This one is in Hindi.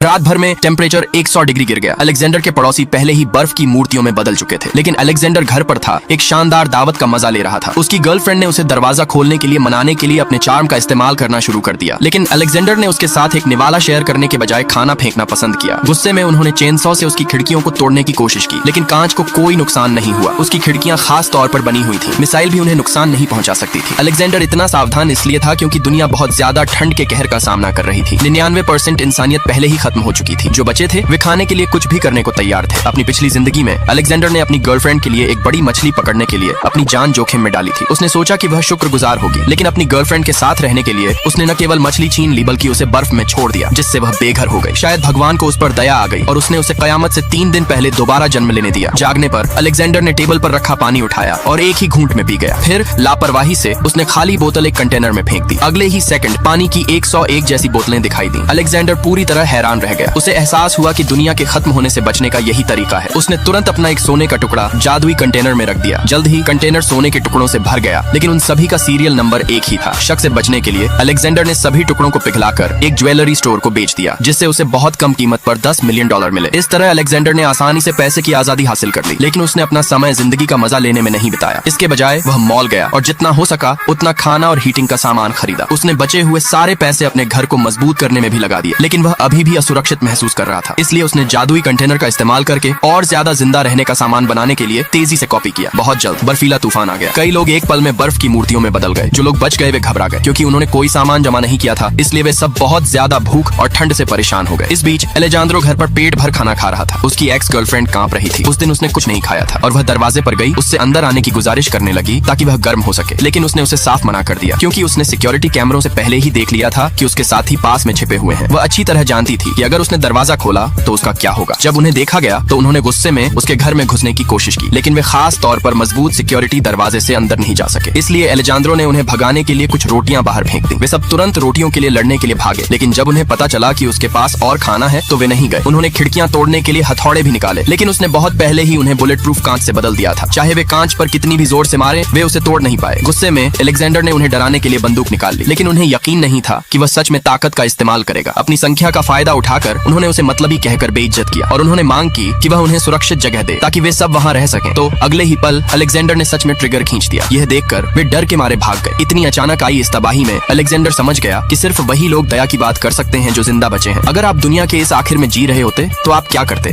रात भर में टेम्परेचर 100 डिग्री गिर गया। अलेक्जेंडर के पड़ोसी पहले ही बर्फ की मूर्तियों में बदल चुके थे, लेकिन अलेक्जेंडर घर पर था, एक शानदार दावत का मजा ले रहा था। उसकी गर्लफ्रेंड ने उसे दरवाजा खोलने के लिए मनाने के लिए अपने चार्म का इस्तेमाल करना शुरू कर दिया, लेकिन अलेक्जेंडर ने उसके साथ एक निवाला शेयर करने के बजाय खाना फेंकना पसंद किया। गुस्से में उन्होंने चेनसॉ से उसकी खिड़कियों को तोड़ने की कोशिश की, लेकिन कांच को कोई नुकसान नहीं हुआ। उसकी खिड़कियां खास तौर पर बनी हुई थी, मिसाइल भी उन्हें नुकसान नहीं पहुंचा सकती थी। अलेक्जेंडर इतना सावधान इसलिए था क्योंकि दुनिया बहुत ज्यादा ठंड के कहर का सामना कर रही थी। 99% इंसानियत पहले ही खत्म हो चुकी थी। जो बचे थे वे खाने के लिए कुछ भी करने को तैयार थे। अपनी पिछली जिंदगी में अलेक्जेंडर ने अपनी गर्लफ्रेंड के लिए एक बड़ी मछली पकड़ने के लिए अपनी जान जोखिम में डाली थी। उसने सोचा कि वह शुक्रगुजार होगी, लेकिन अपनी गर्लफ्रेंड के साथ रहने के लिए उसने न केवल मछली छीन ली बल्कि उसे बर्फ में छोड़ दिया, जिससे वह बेघर हो गई। शायद भगवान को उस पर दया आ गई और उसने उसे कयामत से 3 दिन पहले दोबारा जन्म लेने दिया। जागने पर अलेक्जेंडर ने टेबल पर रखा पानी उठाया और एक ही घूंट में पी गया। फिर लापरवाही से उसने खाली बोतल एक कंटेनर में फेंक दी। अगले ही सेकंड पानी की 101 जैसी बोतलें दिखाई दी। अलेक्जेंडर पूरी तरह हैरान रह गया। उसे एहसास हुआ कि दुनिया के खत्म होने से बचने का यही तरीका है। उसने तुरंत अपना एक सोने का टुकड़ा जादुई कंटेनर में रख दिया। जल्द ही कंटेनर सोने के टुकड़ों से भर गया, लेकिन उन सभी का सीरियल नंबर एक ही था। शक से बचने के लिए अलेक्जेंडर ने सभी टुकड़ों को पिघलाकर एक ज्वेलरी स्टोर को बेच दिया, जिससे उसे बहुत कम कीमत पर $10 मिलियन मिले। इस तरह अलेक्जेंडर ने आसानी से पैसे की आजादी हासिल कर ली, लेकिन उसने अपना समय जिंदगी का मजा लेने में नहीं बिताया। इसके बजाय वह मॉल गया और जितना हो सका उतना खाना और हीटिंग का सामान खरीदा। उसने बचे हुए सारे पैसे अपने घर को मजबूत करने में भी लगा दिए, लेकिन वह अभी भी असुरक्षित महसूस कर रहा था। इसलिए उसने जादुई कंटेनर का इस्तेमाल करके और ज्यादा जिंदा रहने का सामान बनाने के लिए तेजी से कॉपी किया। बहुत जल्द बर्फीला तूफान आ गया। कई लोग एक पल में बर्फ की मूर्तियों में बदल गए। जो लोग बच गए वे घबरा गए, क्योंकि उन्होंने कोई सामान जमा नहीं किया था, इसलिए वे सब बहुत ज्यादा भूख और ठंड से परेशान हो गए। इस बीच अलेजांद्रो घर पर पेट भर खाना खा रहा था। उसकी एक्स गर्लफ्रेंड कांप रही थी। उस दिन उसने कुछ नहीं खाया था और वह दरवाजे पर गई, उससे अंदर आने की गुजारिश करने लगी ताकि वह गर्म हो सके, लेकिन उसने उसे साफ मना कर दिया, क्योंकि उसने सिक्योरिटी कैमरों से पहले ही देख लिया था कि उसके साथी पास में छिपे हुए हैं। वह अच्छी तरह जानती थी कि अगर उसने दरवाजा खोला तो उसका क्या होगा। जब उन्हें देखा गया तो उन्होंने गुस्से में उसके घर में घुसने की कोशिश की, लेकिन वे खास तौर पर मजबूत सिक्योरिटी दरवाजे से अंदर नहीं जा सके। इसलिए अलेजांद्रो ने उन्हें भगाने के लिए कुछ रोटियां बाहर फेंक दी। वे सब तुरंत रोटियों के लिए लड़ने के लिए भागे, लेकिन जब उन्हें पता चला कि उसके पास और खाना है तो वे नहीं गए। उन्होंने खिड़कियां तोड़ने के लिए हथौड़े भी निकाले, लेकिन उसने बहुत पहले ही उन्हें बुलेट प्रूफ कांच से बदल दिया था। चाहे वे कांच पर कितनी भी जोर से मारे, वे उसे तोड़ नहीं पाए। गुस्से में अलेक्जेंडर ने उन्हें डराने के लिए बंदूक निकाल ली, लेकिन उन्हें यकीन नहीं था कि वह सच में ताकत का इस्तेमाल करेगा। अपनी संख्या का फायदा उठाकर उन्होंने उसे मतलबी कहकर बेइज्जत किया और उन्होंने मांग की कि वह उन्हें सुरक्षित जगह दे ताकि वे सब वहां रह सकें। तो अगले ही पल अलेक्जेंडर ने सच में ट्रिगर खींच दिया। यह देखकर वे डर के मारे भाग गए। इतनी अचानक आई इस तबाही में अलेक्जेंडर समझ गया कि सिर्फ वही लोग दया की बात कर सकते हैं जो जिंदा बचे हैं। अगर आप दुनिया के इस आखिर में जी रहे होते तो आप क्या करते?